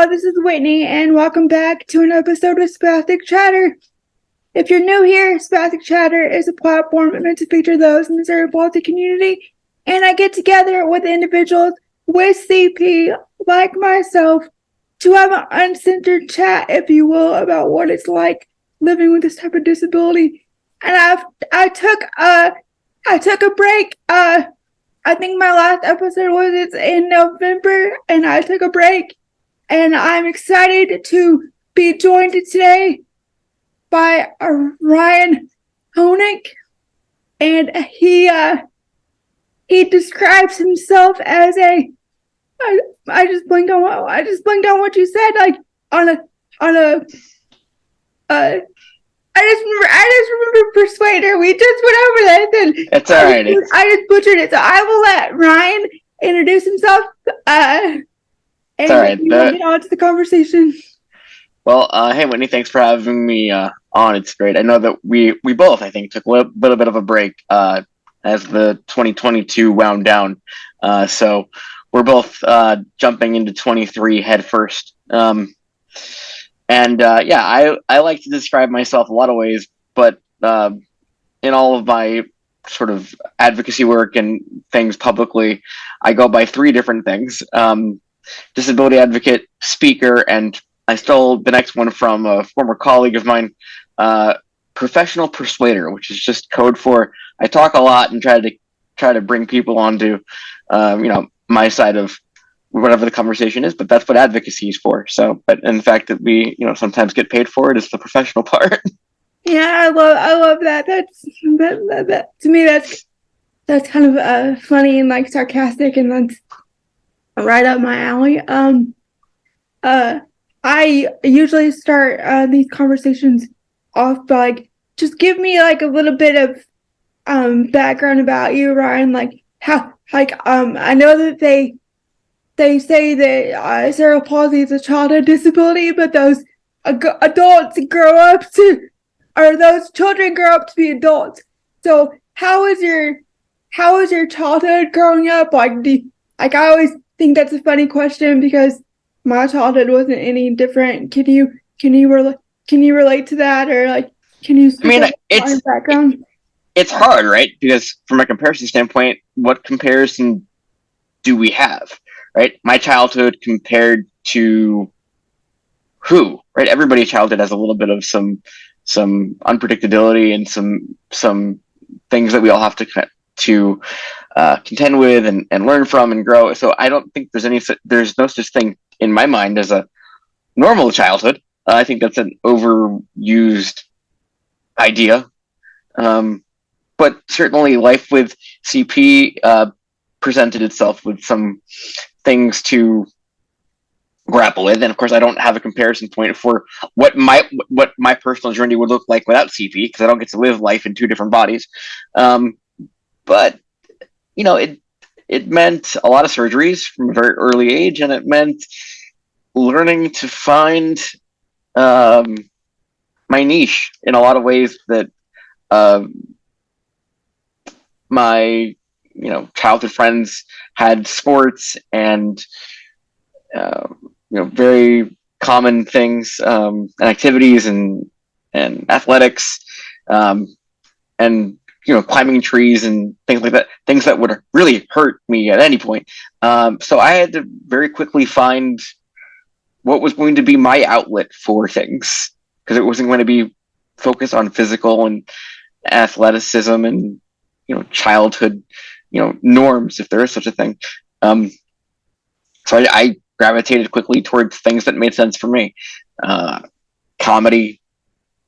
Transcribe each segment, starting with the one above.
this is Whitney, and welcome back to an episode of Spastic Chatter. If you're new here, Spastic Chatter is a platform meant to feature those in the Cerebral Palsy community, and I get together with individuals with CP, like myself, to have an uncensored chat, if you will, about what it's like living with this type of disability. And I took a break. I think my last episode was in November, and I took a break. And I'm excited to be joined today by Ryan Honick, and he describes himself as a. I just blinked on what you said. Like on a. I just remember Persuader. We just went over that. And it's all right. I just butchered it, so I will let Ryan introduce himself. And all right. We'll get on to the conversation. Well, hey, Whitney, thanks for having me on. It's great. I know that we both, I think, took a little bit of a break as the 2022 wound down. So we're both jumping into 23 head first. I like to describe myself a lot of ways, but in all of my sort of advocacy work and things publicly, I go by three different things. Disability advocate, speaker, and I stole the next one from a former colleague of mine, professional persuader, which is just code for I talk a lot and try to bring people onto my side of whatever the conversation is, but that's what advocacy is for. So, but in the fact that we sometimes get paid for it is the professional part. Yeah, I love that. That to me that's kind of funny and like sarcastic, and that's right up my alley. I usually start these conversations off by like, just give me like a little bit of background about you, Ryan. Like how, I know that they say that cerebral palsy is a childhood disability, but those adults grow up to, or those children grow up to be adults. So how was your childhood growing up? Like, I always think that's a funny question because my childhood wasn't any different. Can you relate to that, or like can you speak your background? It's hard, right? Because from a comparison standpoint, what comparison do we have, right? My childhood compared to who, right? Everybody's childhood has a little bit of some unpredictability and some things that we all have to contend with and learn from and grow. So I don't think there's no such thing in my mind as a normal childhood. I think that's an overused idea. But certainly life with CP presented itself with some things to grapple with. And of course, I don't have a comparison point for what my personal journey would look like without CP, because I don't get to live life in two different bodies. But it meant a lot of surgeries from a very early age, and it meant learning to find my niche in a lot of ways that my childhood friends had sports and very common things and activities and athletics and climbing trees and things like that, things that would really hurt me at any point. So I had to very quickly find what was going to be my outlet for things, because it wasn't going to be focused on physical and athleticism and childhood norms, if there is such a thing. So I gravitated quickly towards things that made sense for me, comedy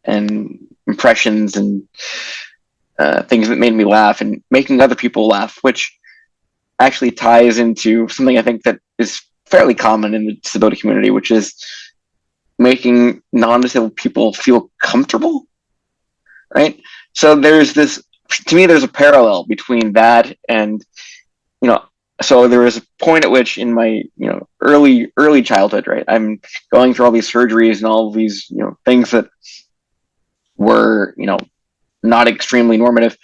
and impressions and things that made me laugh and making other people laugh, which actually ties into something I think that is fairly common in the disability community, which is making non-disabled people feel comfortable, right? So there's a parallel between that and, so there was a point at which in my, early childhood, right, I'm going through all these surgeries and all of these, things that were, not extremely normative,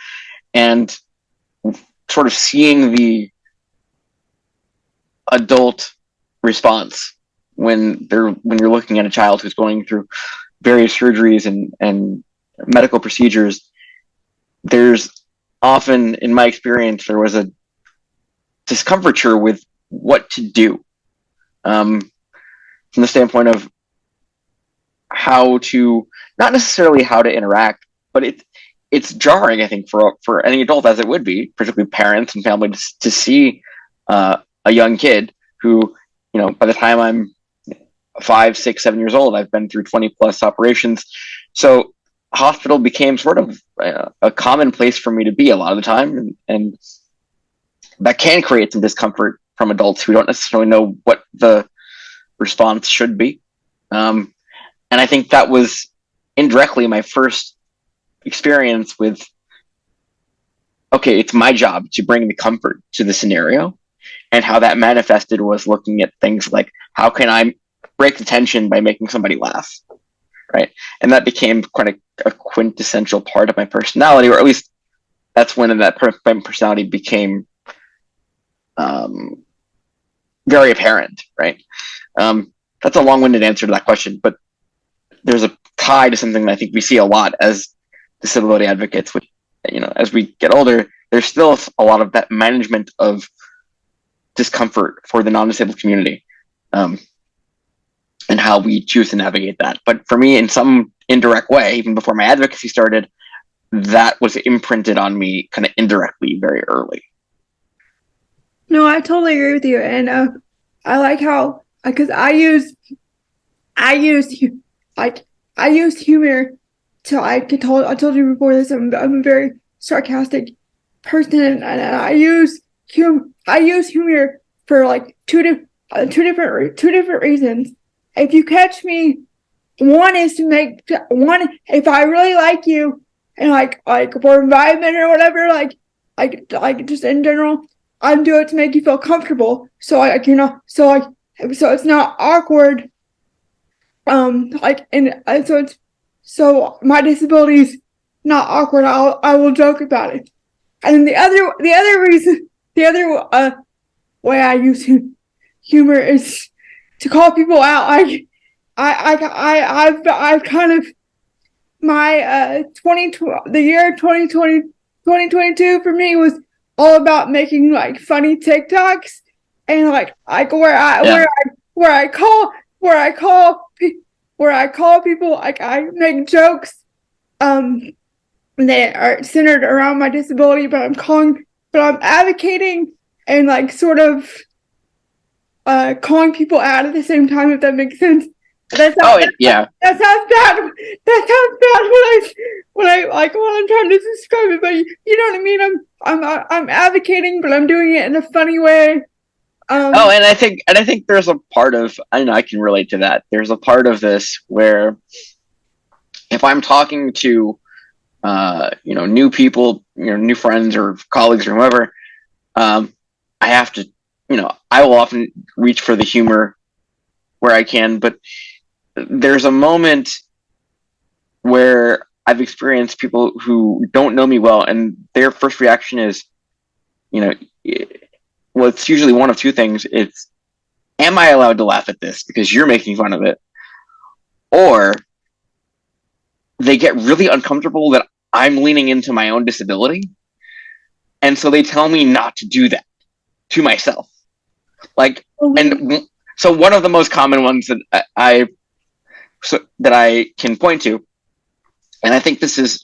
and sort of seeing the adult response when you're looking at a child who's going through various surgeries and medical procedures, there's often, in my experience, there was a discomfiture with what to do, from the standpoint of how to, not necessarily how to interact, but it's jarring, I think, for any adult, as it would be, particularly parents and family, to see a young kid who, by the time I'm 5, 6, 7 years old, I've been through 20 plus operations. So hospital became sort of a common place for me to be a lot of the time, and that can create some discomfort from adults who don't necessarily know what the response should be. And I think that was indirectly my first experience with, okay, it's my job to bring the comfort to the scenario. And how that manifested was looking at things like, how can I break the tension by making somebody laugh, right? And that became quite a quintessential part of my personality, or at least that's when that my personality became very apparent, right? That's a long-winded answer to that question, but there's a tie to something that I think we see a lot as disability advocates. Which, as we get older, there's still a lot of that management of discomfort for the non-disabled community, and how we choose to navigate that. But for me, in some indirect way, even before my advocacy started, that was imprinted on me kind of indirectly very early. No, I totally agree with you, and I like how, because I use humor to, I told you before this, I'm a very sarcastic person, and I use humor for like two different reasons. If you catch me, one is to make one, if I really like you, and like for environment or whatever, like just in general, I'm doing it to make you feel comfortable. So so it's not awkward. So my disability is not awkward. I will joke about it. And the other reason, the other way I use humor is to call people out. I've kind of, my the year 2022 for me was all about making like funny TikToks, and like where I call people, like I make jokes that are centered around my disability, but I'm advocating and like sort of calling people out at the same time, if that makes sense. That sounds bad. That sounds bad when I'm trying to describe it, but you know what I mean. I'm advocating, but I'm doing it in a funny way. And I think there's a part of, I can relate to that. There's a part of this where if I'm talking to new people, new friends or colleagues or whoever, I have to, I will often reach for the humor where I can, but there's a moment where I've experienced people who don't know me well, and their first reaction is, it's usually one of two things. It's, am I allowed to laugh at this because you're making fun of it? Or they get really uncomfortable that I'm leaning into my own disability, and so they tell me not to do that to myself. And so one of the most common ones that I can point to, and I think this is,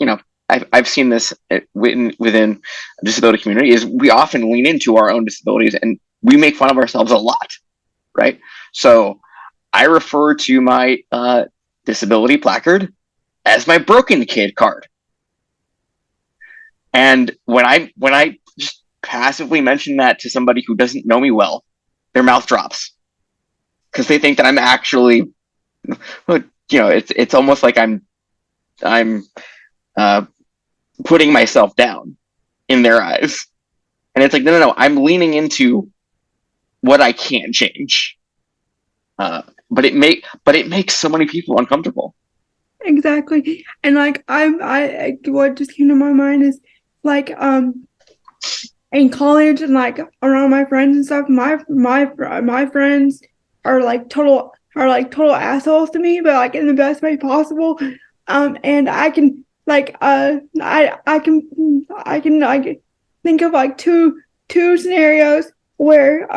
I've seen this within the disability community, is we often lean into our own disabilities and we make fun of ourselves a lot, right? So I refer to my disability placard as my broken kid card. And when I just passively mention that to somebody who doesn't know me well, their mouth drops because they think that I'm actually, it's almost like I'm putting myself down in their eyes. And it's like, no, I'm leaning into what I can't change. But it makes so many people uncomfortable. Exactly. And like what just came to my mind is like in college and like around my friends and stuff, my friends are like total are like total assholes to me, but like in the best way possible. And I can like I can like think of like two scenarios where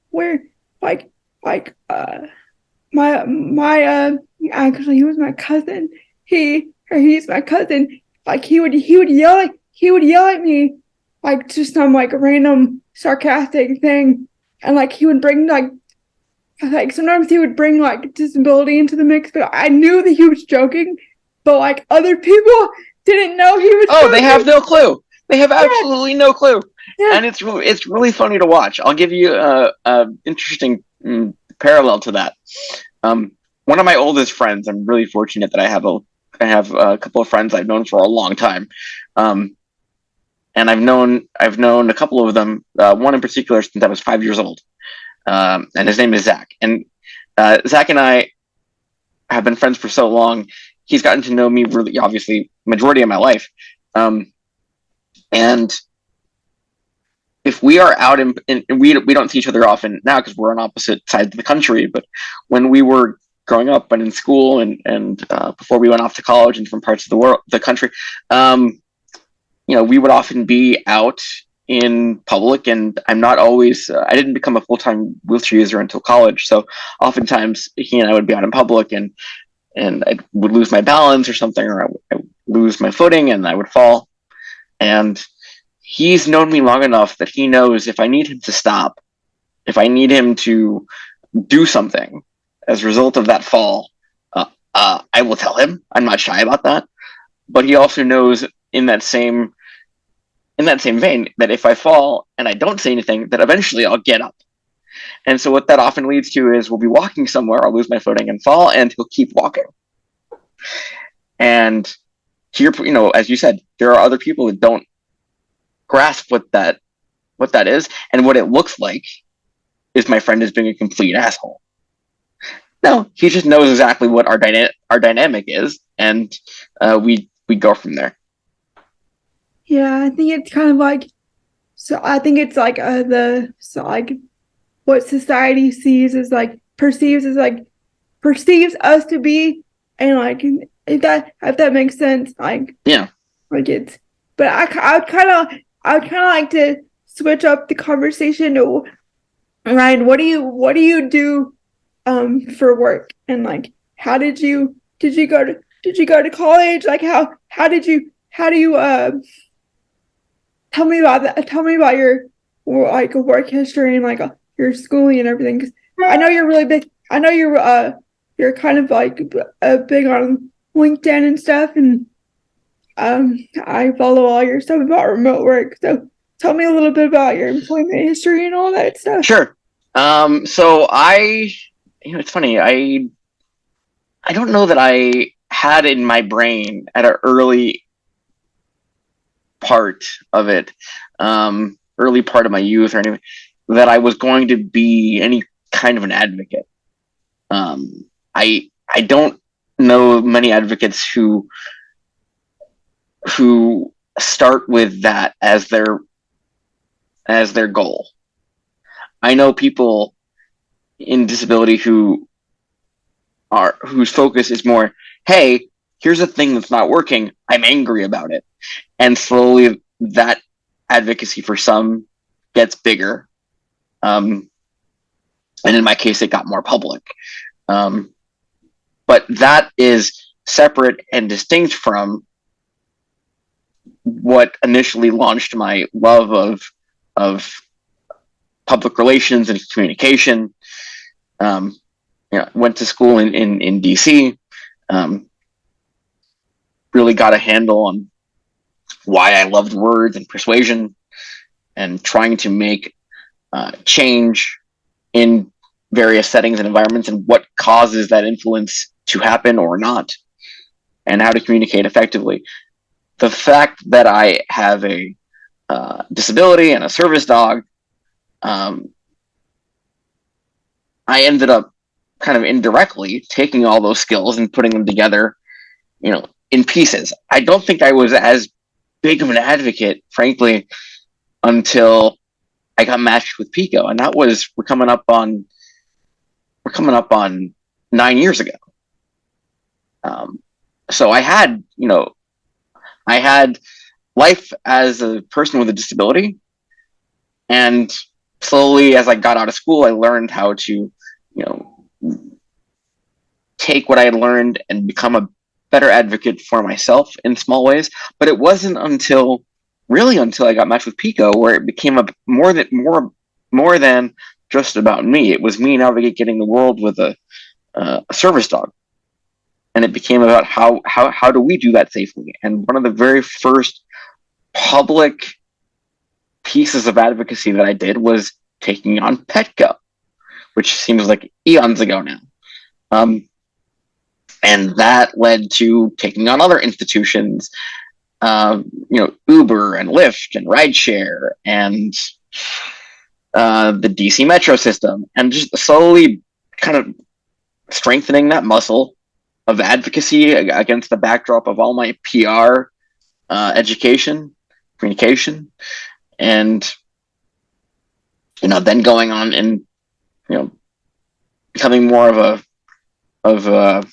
where like like my actually he was my cousin. He's my cousin. Like he would yell at me like just some like random sarcastic thing, and like he would bring like sometimes he would bring like disability into the mix, but I knew that he was joking, but like other people didn't know he was Oh, joking. they have no clue. They have absolutely no clue, Yeah. and it's really funny to watch. I'll give you a interesting parallel to that. One of my oldest friends. I'm really fortunate that I have a couple of friends I've known for a long time, and I've known a couple of them. One in particular since I was 5 years old, and his name is Zach. And Zach and I have been friends for so long. He's gotten to know me really, obviously, majority of my life. And if we are out in we don't see each other often now because we're on opposite sides of the country. But when we were growing up and in school and before we went off to college in different parts of the country, we would often be out in public, and I'm not always. I didn't become a full-time wheelchair user until college, so oftentimes he and I would be out in public, and I would lose my balance or something, or I would lose my footing, and I would fall. And he's known me long enough that he knows if I need him to stop, if I need him to do something as a result of that fall, I will tell him. I'm not shy about that. But he also knows in that same vein that if I fall and I don't say anything, that eventually I'll get up. And so what that often leads to is we'll be walking somewhere, I'll lose my footing and fall, and he'll keep walking. And here, as you said, there are other people that don't grasp what that is, and what it looks like is my friend is being a complete asshole. No, he just knows exactly what our dynamic is, and we go from there. Yeah, I think it's kind of like, so I think it's like what society sees as like perceives us to be, and like if that makes sense, like yeah, like it's. But I would kind of like to switch up the conversation to, Ryan, what do you do for work, and like how did you go to college, like how do you tell me about that, tell me about your like work history and like your schooling and everything, because I know you're really big, I know you're kind of like big on LinkedIn and stuff, and I follow all your stuff about remote work, so tell me a little bit about your employment history and all that stuff. Sure. So it's funny. I don't know that I had in my brain at an early part of it, early part of my youth or anything, that I was going to be any kind of an advocate. I don't know many advocates who start with that as their goal. I know people in disability whose focus is more, hey, here's a thing that's not working, I'm angry about it. And slowly that advocacy for some gets bigger. And in my case, it got more public. But that is separate and distinct from what initially launched my love of public relations and communication. Went to school in DC. Really got a handle on why I loved words and persuasion, and trying to make change in various settings and environments, and what causes that influence to happen or not, and how to communicate effectively. The fact that I have a disability and a service dog, I ended up kind of indirectly taking all those skills and putting them together, in pieces. I don't think I was as big of an advocate, frankly, until I got matched with Pico, and we're coming up on we're coming up on 9 years ago. So I had, I had life as a person with a disability, and slowly as I got out of school, I learned how to, take what I had learned and become a better advocate for myself in small ways. But it wasn't until I got matched with Pico where it became more than just about me. It was me navigating the world with a service dog, and it became about how do we do that safely. And one of the very first public pieces of advocacy that I did was taking on Petco, which seems like eons ago now. And that led to taking on other institutions, Uber and Lyft and rideshare and the DC Metro system, and just slowly kind of strengthening that muscle of advocacy against the backdrop of all my PR, education, communication, and then going on and becoming more of a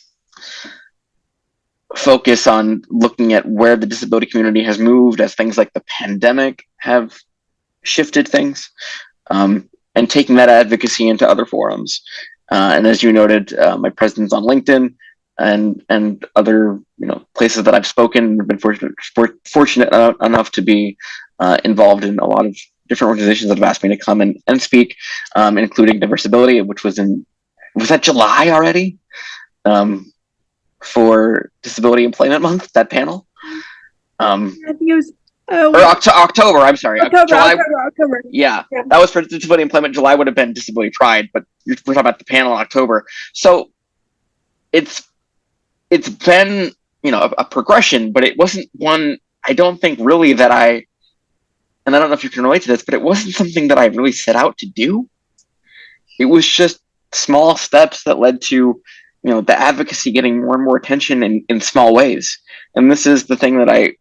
focus on looking at where the disability community has moved as things like the pandemic have shifted things, and taking that advocacy into other forums. And as you noted, my presence on LinkedIn and other places that I've spoken, I've been fortunate enough to be involved in a lot of different organizations that have asked me to come and speak, including Diversibility, which was that July already? For Disability Employment Month, that panel. I think it was or October. I'm sorry, October. Yeah, that was for Disability Employment. July would have been Disability Pride, but we're talking about the panel in October. So it's been a progression, but it wasn't one. I don't think really that and I don't know if you can relate to this, but it wasn't something that I really set out to do. It was just small steps that led to the advocacy getting more and more attention in small ways. And this is the thing that I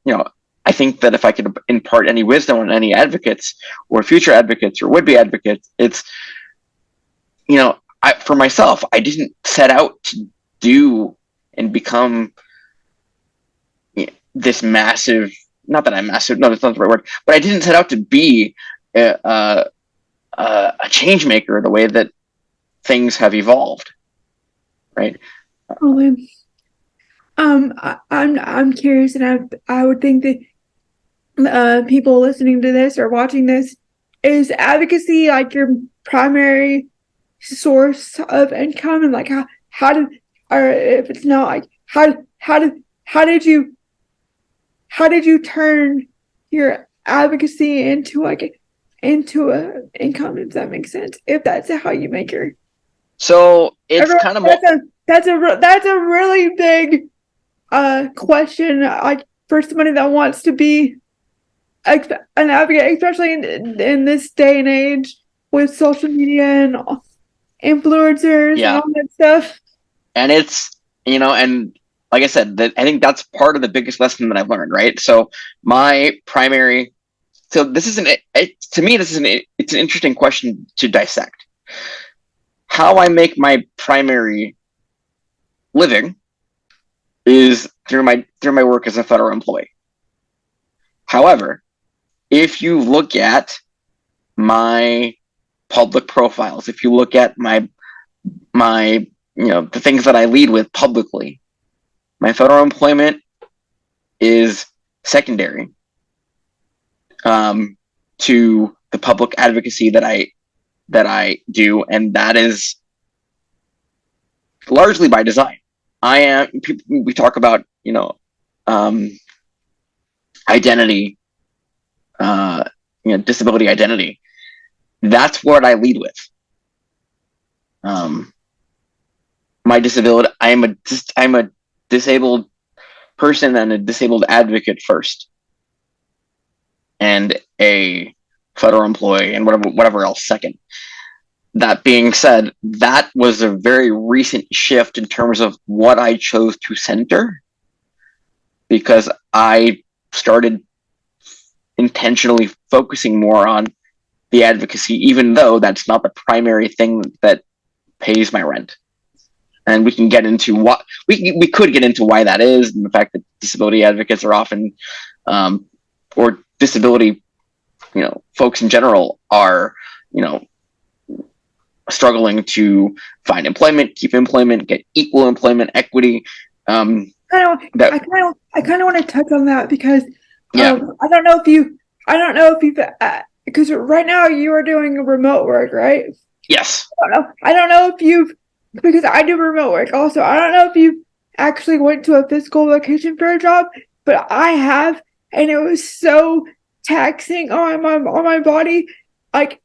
think that if I could impart any wisdom on any advocates or future advocates or would-be advocates, it's, for myself, I didn't set out to do and become this massive, not that I'm massive, no, that's not the right word, but I didn't set out to be a change maker the way that things have evolved. Right. I'm curious, and I would think that people listening to this or watching this, is advocacy like your primary source of income, and like how did, or if it's not, like how did you turn your advocacy into a income, if that makes sense, if that's how you make your. So it's kind of that's a really big question, like for somebody that wants to be an advocate, especially in this day and age with social media and influencers and all that stuff. And it's and like I said, I think that's part of the biggest lesson that I've learned. Right. So my primary. So this is to me, it's an interesting question to dissect. How I make my primary living is through my work as a federal employee. However, if you look at my public profiles, if you look at my the things that I lead with publicly, my federal employment is secondary to the public advocacy that I do, and that is largely by design. We talk about identity, disability identity. That's what I lead with. My disability. I'm a disabled person and a disabled advocate first, and a federal employee and whatever else second. That being said, that was a very recent shift in terms of what I chose to center, because I started intentionally focusing more on the advocacy, even though that's not the primary thing that pays my rent. And we can get into what we could get into why that is, and the fact that disability advocates are often, or disability, folks in general are, struggling to find employment, keep employment, get equal employment equity. I kind of want to touch on that because Yeah. I don't know if you've because right now you are doing remote work, right? Yes. I don't know if you've, because I do remote work also. I don't know if you actually went to a physical location for a job, but I have, and it was so taxing on my body. Like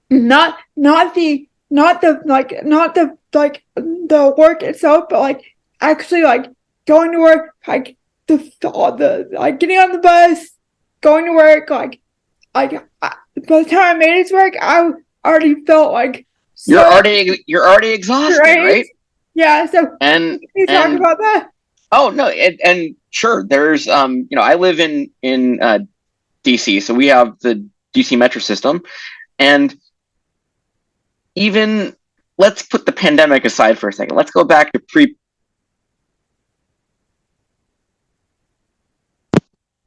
not the work itself, but like actually like going to work, like the like getting on the bus, going to work, by the time I made it to work, I already felt like you're already exhausted, right? Yeah. So and can you talk about that? Oh no, and sure. There's I live in DC, so we have the DC metro system, and even let's put the pandemic aside for a second. Let's go back to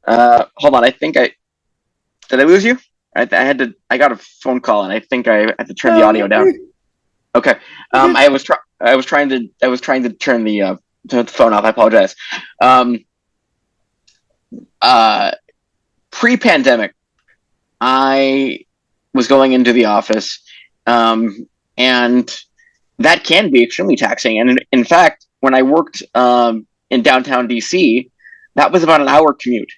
hold on. Did I lose you? I got a phone call, and I think I had to turn the audio down. Okay. I was trying to turn the phone off. I apologize. Pre-pandemic, I was going into the office, and that can be extremely taxing. And in fact, when I worked in downtown DC, that was about an hour commute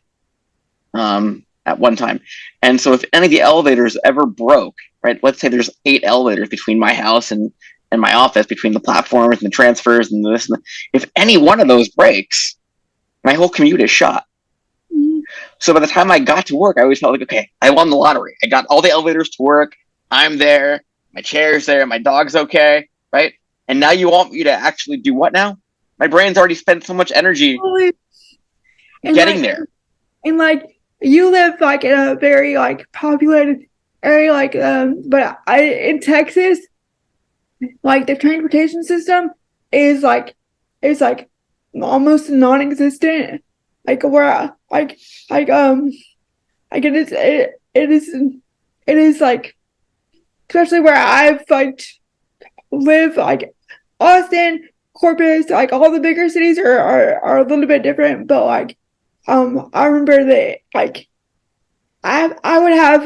at one time. And so if any of the elevators ever broke, right, let's say there's 8 elevators between my house and my office, between the platforms and the transfers and this, if any one of those breaks, my whole commute is shot. So by the time I got to work, I always felt like, okay, I won the lottery. I got all the elevators to work. I'm there. My chair's there. My dog's okay, right? And now you want me to actually do what now? My brain's already spent so much energy getting there. And like you live like in a very like populated area, like but in Texas, like the transportation system is like almost non-existent. Like where it is like, especially where I've like live, like Austin, Corpus, like all the bigger cities are a little bit different, but like I remember that like I would have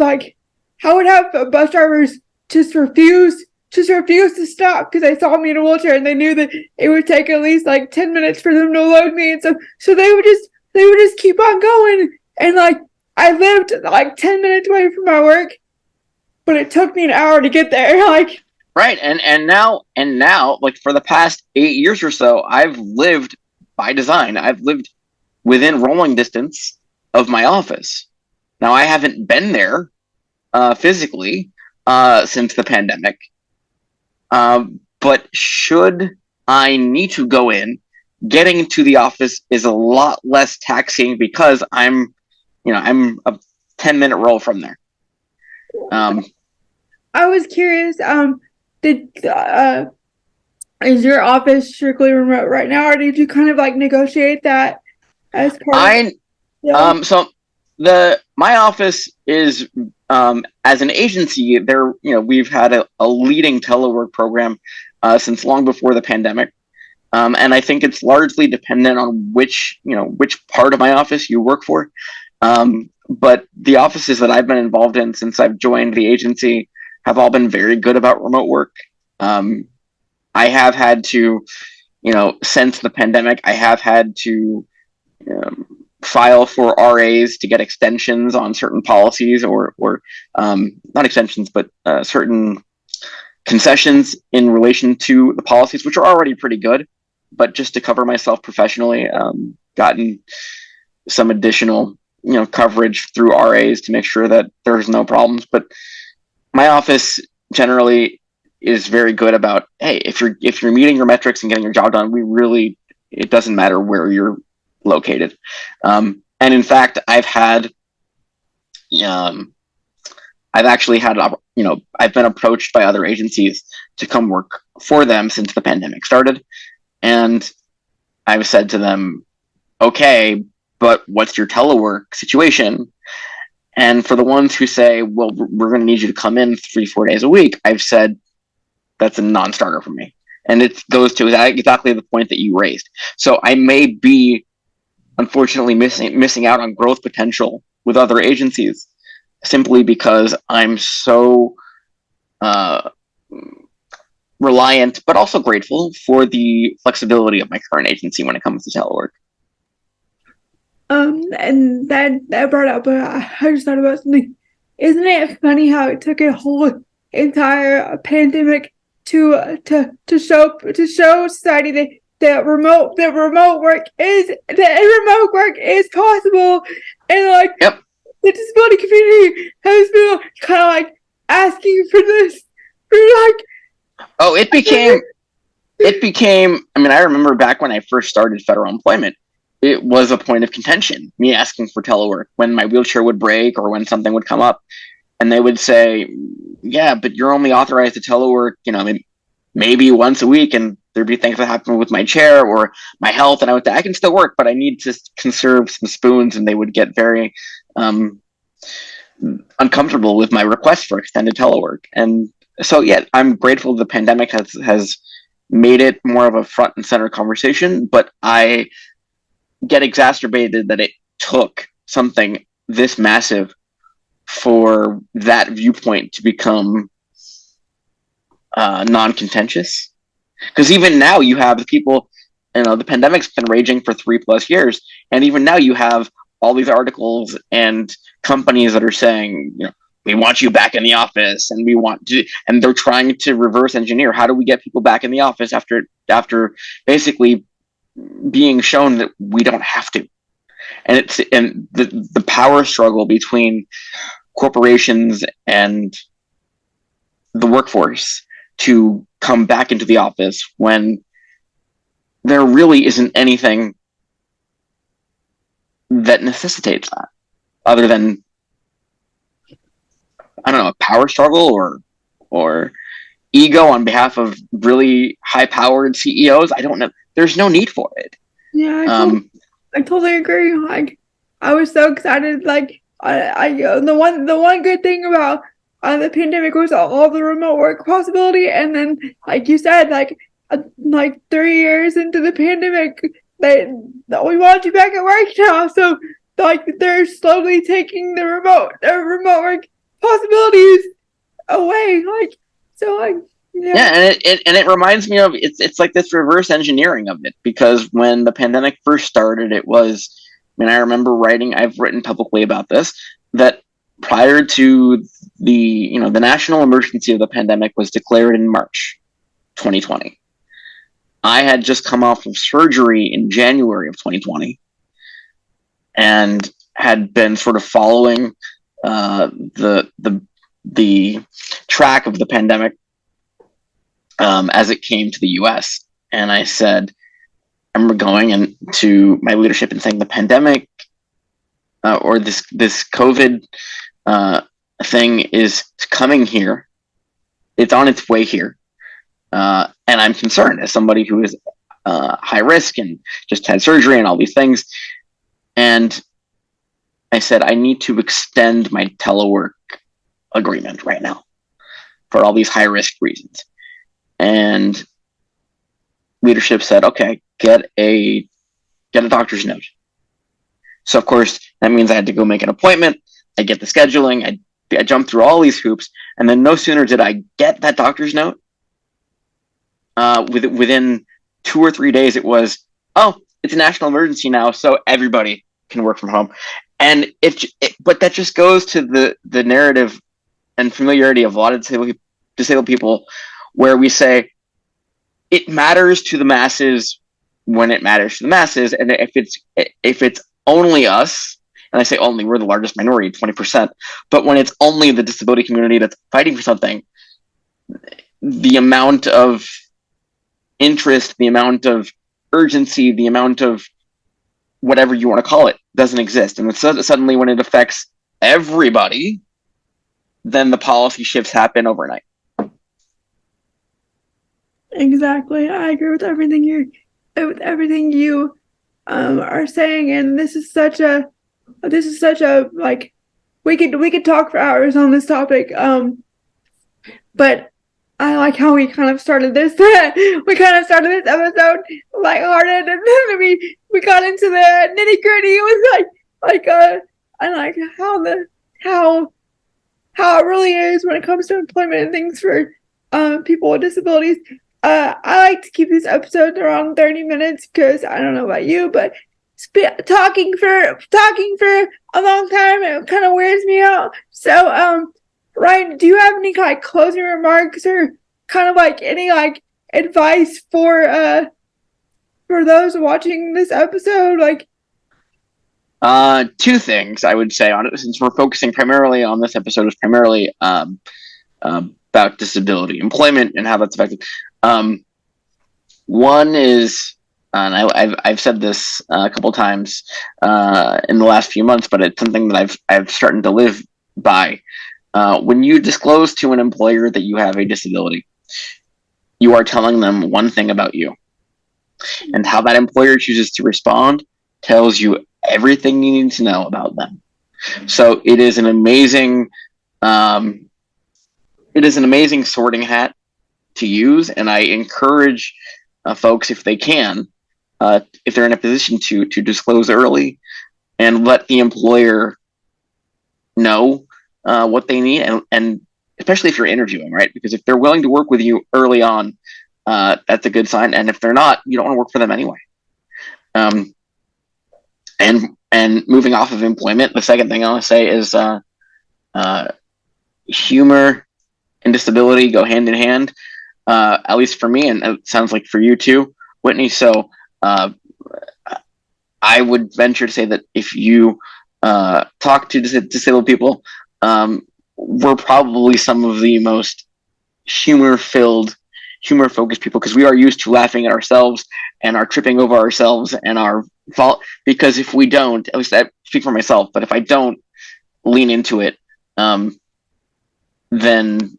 bus drivers just refuse to stop because they saw me in a wheelchair and they knew that it would take at least like 10 minutes for them to load me, and so they would just keep on going. And like I lived like 10 minutes away from my work, but it took me an hour to get there. Like right, and now like for the past 8 years or so, I've lived by design. I've lived within rolling distance of my office. Now I haven't been there physically since the pandemic, but should I need to go in, getting to the office is a lot less taxing because I'm a 10-minute roll from there. I was curious, is your office strictly remote right now, or did you kind of like negotiate that as part of so my office is as an agency there, we've had a leading telework program since long before the pandemic. And I think it's largely dependent on which part of my office you work for. But the offices that I've been involved in since I've joined the agency have all been very good about remote work. I have had to, since the pandemic, I have had to file for RAs to get extensions on certain policies or not extensions, but certain concessions in relation to the policies, which are already pretty good. But just to cover myself professionally, gotten some additional, coverage through RAs to make sure that there's no problems. But my office generally is very good about, hey, if you're meeting your metrics and getting your job done, it doesn't matter where you're located. And in fact, I've actually had, I've been approached by other agencies to come work for them since the pandemic started. And I've said to them, okay, but what's your telework situation? And for the ones who say, well, we're going to need you to come in 3-4 days a week, I've said that's a non-starter for me. And it goes to exactly the point that you raised. So I may be, unfortunately, missing out on growth potential with other agencies simply because I'm so reliant, but also grateful for the flexibility of my current agency when it comes to telework. And that brought up, I just thought about something. Isn't it funny how it took a whole entire pandemic to show society that remote work is possible, and like yep. the disability community has been kind of like asking for this for like. Oh, it became. I mean, I remember back when I first started federal employment, it was a point of contention, me asking for telework when my wheelchair would break or when something would come up. And they would say, yeah, but you're only authorized to telework, maybe once a week. And there'd be things that happen with my chair or my health. And I would say, I can still work, but I need to conserve some spoons. And they would get very uncomfortable with my request for extended telework. And so, yeah, I'm grateful the pandemic has made it more of a front and center conversation, but I get exacerbated that it took something this massive for that viewpoint to become non-contentious. Because even now you have the people, the pandemic's been raging for 3+ years, and even now you have all these articles and companies that are saying, we want you back in the office, and and they're trying to reverse engineer how do we get people back in the office after basically being shown that we don't have to. And the power struggle between corporations and the workforce to come back into the office when there really isn't anything that necessitates that other than, I don't know, a power struggle or ego on behalf of really high-powered CEOs. I don't know. There's no need for it. Yeah, I totally agree. Like, I was so excited. Like, the one good thing about the pandemic was all the remote work possibility, and then, like you said, like 3 years into the pandemic, we want you back at work now. So, like, they're slowly taking the remote work possibilities away. Like, so, like. Yeah, and it reminds me of it's like this reverse engineering of it, because when the pandemic first started, it was, I remember I've written publicly about this, that prior to the national emergency of the pandemic was declared in March 2020. I had just come off of surgery in January of 2020 and had been sort of following the track of the pandemic as it came to the U.S. And I said, I remember going to my leadership and saying the pandemic or this COVID thing is coming here. It's on its way here. And I'm concerned as somebody who is high risk and just had surgery and all these things. And I said, I need to extend my telework agreement right now for all these high risk reasons. And leadership said, okay, get a doctor's note. So of course that means I had to go make an appointment. I get the scheduling. I jumped through all these hoops, and then no sooner did I get that doctor's note, within 2 or 3 days it was, oh, it's a national emergency now, so everybody can work from home. And but that just goes to the narrative and familiarity of a lot of disabled people, where we say it matters to the masses when it matters to the masses, and if it's only us, and I say only, we're the largest minority, 20%, but when it's only the disability community that's fighting for something, the amount of interest, the amount of urgency, the amount of whatever you want to call it doesn't exist. And suddenly when it affects everybody, then the policy shifts happen overnight. Exactly. I agree with everything you are saying, and this is such a like we could talk for hours on this topic. But I like how we kind of started this. We kind of started this episode lighthearted, and then we got into the nitty gritty. It was I like how how it really is when it comes to employment and things for people with disabilities. I like to keep these episodes around 30 minutes because I don't know about you, but talking for a long time, it kind of wears me out. So, Ryan, do you have any like closing remarks or kind of like any like advice for those watching this episode? Like, Two things I would say on it, since we're focusing primarily on this episode, is primarily about disability employment and how that's affected. One is, and I've said this a couple times in the last few months, but it's something that I've started to live by. When you disclose to an employer that you have a disability, you are telling them one thing about you, and how that employer chooses to respond tells you everything you need to know about them. So it is an amazing sorting hat to use, and I encourage folks, if they can, if they're in a position to disclose early and let the employer know what they need, and especially if you're interviewing, right? Because if they're willing to work with you early on, that's a good sign. And if they're not, you don't want to work for them anyway. And moving off of employment, the second thing I want to say is humor and disability go hand in hand, at least for me, and it sounds like for you too, Whitney. So I would venture to say that if you talk to disabled people, we're probably some of the most humor-focused people, because we are used to laughing at ourselves and are tripping over ourselves and our fault. Because if we don't, at least I speak for myself, but if I don't lean into it, then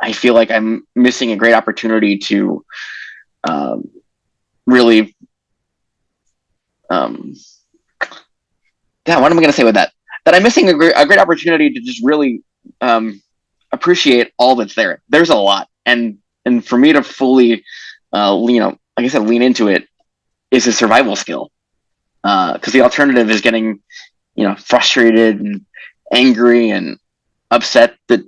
I feel like I'm missing a great opportunity to really, what am I going to say with that? That I'm missing a great opportunity to just really appreciate all that's there. There's a lot, and for me to fully, like I said, lean into it is a survival skill. Because the alternative is getting, frustrated and angry and upset that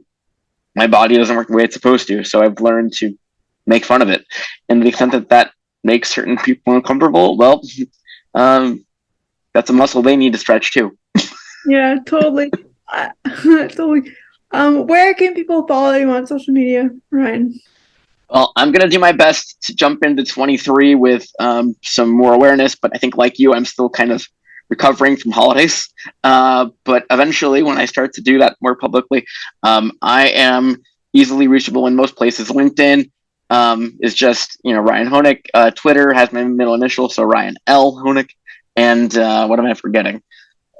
my body doesn't work the way it's supposed to. So I've learned to make fun of it, and to the extent that makes certain people uncomfortable, well, that's a muscle they need to stretch too. yeah, totally, totally. Where can people follow you on social media, Ryan? Well, I'm going to do my best to jump into 23 with some more awareness, but I think, like you, I'm still kind of recovering from holidays. But eventually, when I start to do that more publicly, I am easily reachable in most places. LinkedIn is just, Ryan Honick. Twitter has my middle initial, so Ryan L. Honick. And what am I forgetting?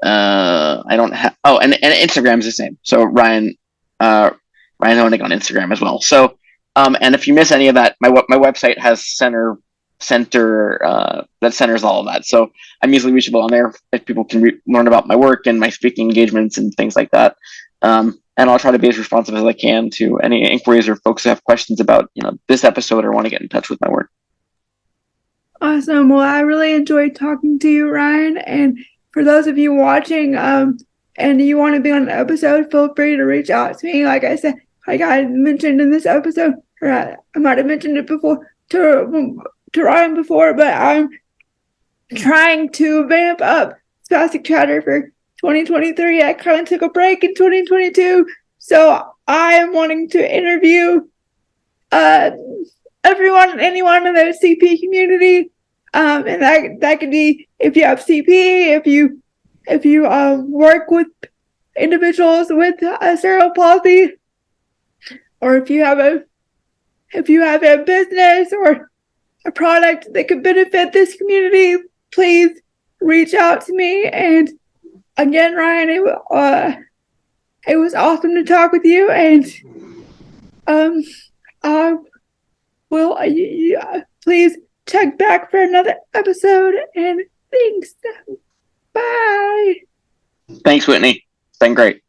I don't have. Oh, and Instagram is the same. So Ryan Honick on Instagram as well. So. And if you miss any of that, my website has center that centers all of that. So I'm easily reachable on there if people can learn about my work and my speaking engagements and things like that. And I'll try to be as responsive as I can to any inquiries or folks who have questions about this episode or want to get in touch with my work. Awesome. Well, I really enjoyed talking to you, Ryan. And for those of you watching, and you want to be on an episode, feel free to reach out to me. Like I said, like I mentioned in this episode, or I might have mentioned it before to Ryan before, but I'm trying to vamp up Spastic Chatter for 2023. I kind of took a break in 2022, so I am wanting to interview anyone in the CP community, and that could be if you have CP, if you work with individuals with cerebral palsy, or if you have a business or a product that could benefit this community, please reach out to me. And again, Ryan, it was awesome to talk with you, and Well, please check back for another episode, and thanks. Bye. Thanks, Whitney. It's been great.